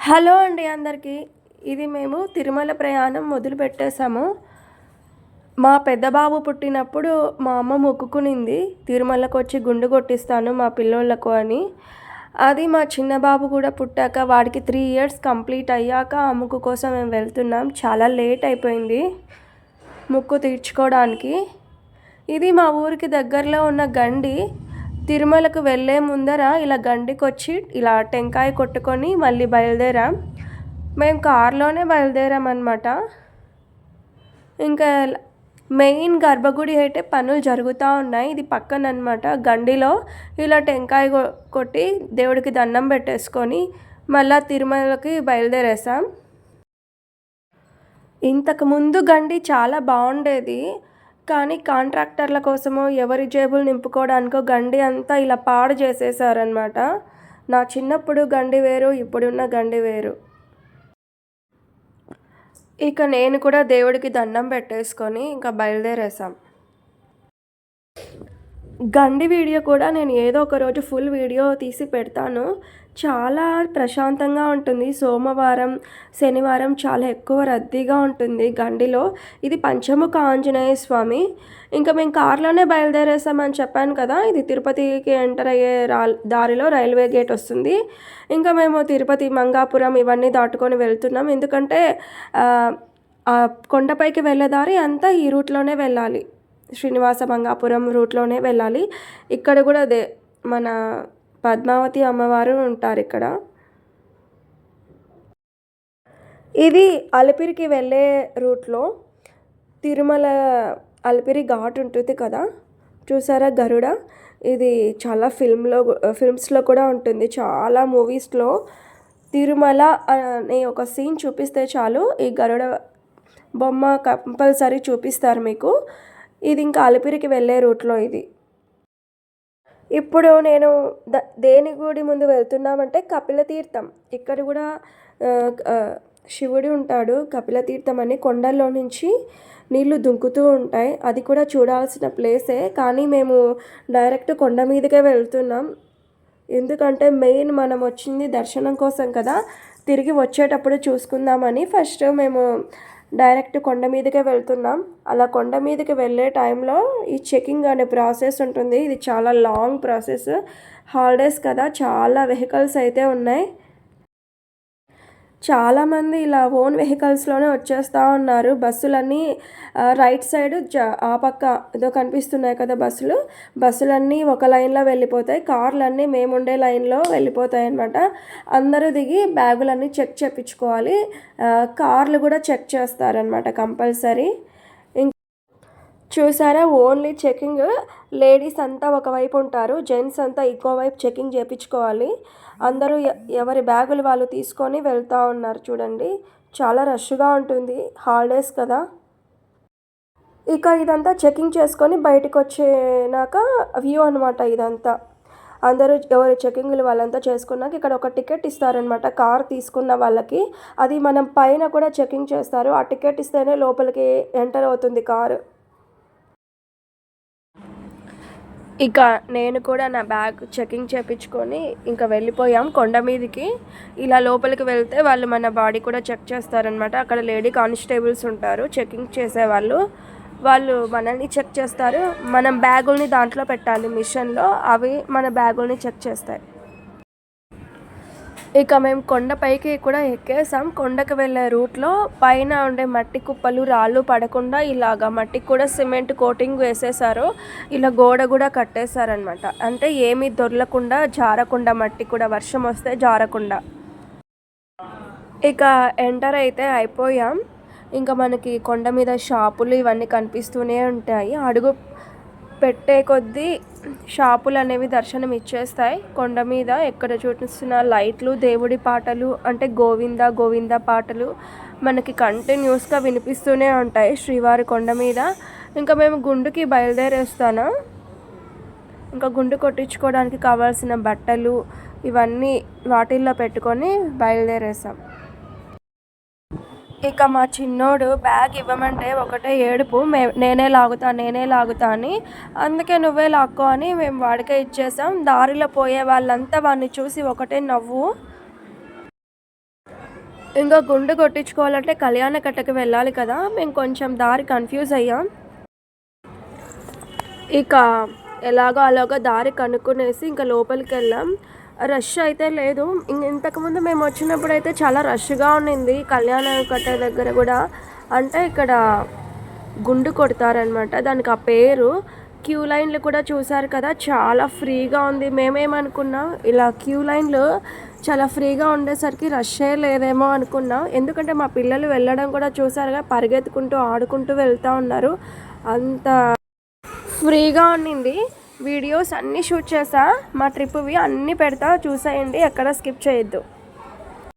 Hello అండి అందరికీ. ఇది మేము తిరుమల ప్రయాణం మొదలుపెట్టేసాము. మా పెద్ద బాబు పుట్టినప్పుడు మా అమ్మ మొక్కుకునింది, తిరుమలకు వచ్చి గుండు కొట్టిస్తాను మా పిల్లోళ్ళకు అని. అది మా చిన్న బాబు కూడా పుట్టాక వాడికి 3 ఇయర్స్ కంప్లీట్ అయ్యాక ఆ మొక్కు కోసం మేము వెళ్తున్నాం. చాలా లేట్ అయిపోయింది మొక్కు తీర్చుకోవడానికి. ఇది మా ఊరికి దగ్గరలో ఉన్న గండి. తిరుమలకు వెళ్ళే ముందర ఇలా గండికొచ్చి ఇలా టెంకాయ కొట్టుకొని మళ్ళీ బయలుదేరాం. మేము కారులోనే బయలుదేరామన్నమాట. ఇంకా మెయిన్ గర్భగుడి అయితే పనులు జరుగుతూ ఉన్నాయి. ఇది పక్కన అనమాట. గండిలో ఇలా టెంకాయ కొట్టి దేవుడికి దండం పెట్టేసుకొని మళ్ళీ తిరుమలకి బయలుదేరేసాం. ఇంతకుముందు గండి చాలా బాగుండేది, కానీ కాంట్రాక్టర్ల కోసమో ఎవరి జేబులు నింపుకోవడానికో గండి అంతా ఇలా పాడు చేసేసారనమాట. నా చిన్నప్పుడు గండి వేరు, ఇప్పుడున్న గండి వేరు. ఇక నేను కూడా దేవుడికి దండం పెట్టేసుకొని ఇంకా బయలుదేరేసాం. గండి వీడియో కూడా నేను ఏదో ఒక రోజు ఫుల్ వీడియో తీసి పెడతాను. చాలా ప్రశాంతంగా ఉంటుంది. సోమవారం శనివారం చాలా ఎక్కువ రద్దీగా ఉంటుంది గండిలో. ఇది పంచముఖ ఆంజనేయ స్వామి. ఇంకా మేము కారులోనే బయలుదేరేసామని చెప్పాను కదా. ఇది తిరుపతికి ఎంటర్ అయ్యే దారిలో రైల్వే గేట్ వస్తుంది. ఇంకా మేము తిరుపతి మంగాపురం ఇవన్నీ దాటుకొని వెళ్తున్నాం. ఎందుకంటే కొండపైకి వెళ్ళే దారి అంతా ఈ రూట్లోనే వెళ్ళాలి. శ్రీనివాస మంగాపురం రూట్లోనే వెళ్ళాలి. ఇక్కడ కూడా మన పద్మావతి అమ్మవారు ఉంటారు ఇక్కడ. ఇది అలిపిరికి వెళ్ళే రూట్లో తిరుమల అలిపిరి ఘాట్ ఉంటుంది కదా, చూసారా గరుడ. ఇది చాలా ఫిల్మ్స్లో కూడా ఉంటుంది. చాలా మూవీస్లో తిరుమల అనే ఒక సీన్ చూపిస్తే చాలు ఈ గరుడ బొమ్మ కంపల్సరీ చూపిస్తారు మీకు. ఇది ఇంకా అలిపిరికి వెళ్ళే రూట్లో ఇది. ఇప్పుడు నేను దేని గుడి ముందు వెళ్తున్నామంటే కపిలతీర్థం. ఇక్కడ కూడా శివుడు ఉంటాడు. కపిలతీర్థం అని కొండల్లో నుంచి నీళ్లు దుంకుతూ ఉంటాయి. అది కూడా చూడాల్సిన ప్లేసే, కానీ మేము డైరెక్ట్ కొండ మీదకే వెళ్తున్నాం. ఎందుకంటే మెయిన్ మనం వచ్చింది దర్శనం కోసం కదా, తిరిగి వచ్చేటప్పుడు చూసుకుందామని ఫస్ట్ మేము డైరెక్ట్ కొండ మీదకే వెళ్తున్నాం. అలా కొండ మీదకి వెళ్ళే టైంలో ఈ చెకింగ్ అనే ప్రాసెస్ ఉంటుంది. ఇది చాలా లాంగ్ ప్రాసెస్. హాలిడేస్ కదా, చాలా వెహికల్స్ అయితే ఉన్నాయి. చాలామంది ఇలా ఓన్ వెహికల్స్లోనే వచ్చేస్తూ ఉన్నారు. బస్సులన్నీ రైట్ సైడ్ ఆ పక్క ఏదో కనిపిస్తున్నాయి కదా బస్సులన్నీ ఒక లైన్లో వెళ్ళిపోతాయి. కార్లన్నీ మేముండే లైన్లో వెళ్ళిపోతాయి అన్నమాట. అందరూ దిగి బ్యాగులన్నీ చెక్ చేయించుకోవాలి. కార్లు కూడా చెక్ చేస్తారనమాట కంపల్సరీ. చూసారా, ఓన్లీ చెకింగ్. లేడీస్ అంతా ఒకవైపు ఉంటారు, జెంట్స్ అంతా ఇంకో వైపు చెకింగ్ చేయించుకోవాలి. అందరూ ఎవరి బ్యాగులు వాళ్ళు తీసుకొని వెళ్తూ ఉన్నారు. చూడండి, చాలా రష్గా ఉంటుంది, హాలిడేస్ కదా. ఇక ఇదంతా చెకింగ్ చేసుకొని బయటకు వచ్చినాక వ్యూ అనమాట ఇదంతా. అందరూ ఎవరి చెకింగ్లు వాళ్ళంతా చేసుకున్నాక ఇక్కడ ఒక టికెట్ ఇస్తారనమాట కార్ తీసుకున్న వాళ్ళకి. అది మనం పైన కూడా చెకింగ్ చేస్తారు. ఆ టికెట్ ఇస్తేనే లోపలికి ఎంటర్ అవుతుంది కారు. ఇక నేను కూడా నా బ్యాగ్ చెకింగ్ చేయించుకొని ఇంకా వెళ్ళిపోయాం కొండ మీదకి. ఇలా లోపలికి వెళ్తే వాళ్ళు మన బాడీ కూడా చెక్ చేస్తారనమాట. అక్కడ లేడీ కానిస్టేబుల్స్ ఉంటారు చెకింగ్ చేసేవాళ్ళు. వాళ్ళు మనల్ని చెక్ చేస్తారు. మనం బ్యాగుల్ని దాంట్లో పెట్టాలి మిషన్లో, అవి మన బ్యాగుల్ని చెక్ చేస్తాయి. ఇక మేము కొండపైకి కూడా ఎక్కేసాం. కొండకు వెళ్ళే రూట్లో పైన ఉండే మట్టి కుప్పలు రాళ్ళు పడకుండా ఇలాగా మట్టికి కూడా సిమెంట్ కోటింగ్ వేసేసారు. ఇలా గోడ కూడా కట్టేశారనమాట. అంటే ఏమీ దొరలకుండా జారకుండా, మట్టి కూడా వర్షం వస్తే జారకుండా. ఇక ఎంటర్ అయితే అయిపోయాం. ఇంకా మనకి కొండ మీద షాపులు ఇవన్నీ కనిపిస్తూనే ఉంటాయి. అడుగు పెట్టే కొద్దీ షాపులు అనేవి దర్శనం ఇచ్చేస్తాయి. కొండ మీద ఎక్కడ చూపిస్తున్న లైట్లు, దేవుడి పాటలు అంటే గోవింద గోవింద పాటలు మనకి కంటిన్యూస్గా వినిపిస్తూనే ఉంటాయి శ్రీవారి కొండ మీద. ఇంకా మేము గుండుకి బయలుదేరేస్తాను. ఇంకా గుండు కొట్టించుకోవడానికి కావాల్సిన బట్టలు ఇవన్నీ వాటిల్లో పెట్టుకొని బయలుదేరేసాం. ఇక మా చిన్నోడు బ్యాగ్ ఇవ్వమంటే ఒకటే ఏడుపు, నేనే లాగుతా అని. అందుకే నువ్వే లాక్కో అని మేము వాడికే ఇచ్చేసాం. దారిలో పోయే వాళ్ళంతా వాడిని చూసి ఒకటే నవ్వు. ఇంకా గుండు కొట్టించుకోవాలంటే కళ్యాణకట్టకి వెళ్ళాలి కదా, మేము కొంచెం దారి కన్ఫ్యూజ్ అయ్యాం. ఇక ఎలాగో అలాగో దారి కనుక్కునేసి ఇంకా లోపలికి వెళ్ళాం. రష్ అయితే లేదు. ఇంతకుముందు మేము వచ్చినప్పుడు అయితే చాలా రష్గా ఉండింది కళ్యాణకట్ట దగ్గర కూడా. అంటే ఇక్కడ గుండు కొడతారనమాట, దానికి ఆ పేరు. క్యూ లైన్లు కూడా చూసారు కదా, చాలా ఫ్రీగా ఉంది. మేమేమనుకున్నాం, ఇలా క్యూ లైన్లు చాలా ఫ్రీగా ఉండేసరికి రష్ే లేదేమో అనుకున్నాం. ఎందుకంటే మా పిల్లలు వెళ్ళడం కూడా చూసారుగా, పరిగెత్తుకుంటూ ఆడుకుంటూ వెళ్తూ ఉన్నారు. అంత ఫ్రీగా ఉండింది. వీడియోస్ అన్నీ షూట్ చేసా, మా ట్రిప్వి అన్నీ పెడతా, చూసేయండి, ఎక్కడ స్కిప్ చేయొద్దు.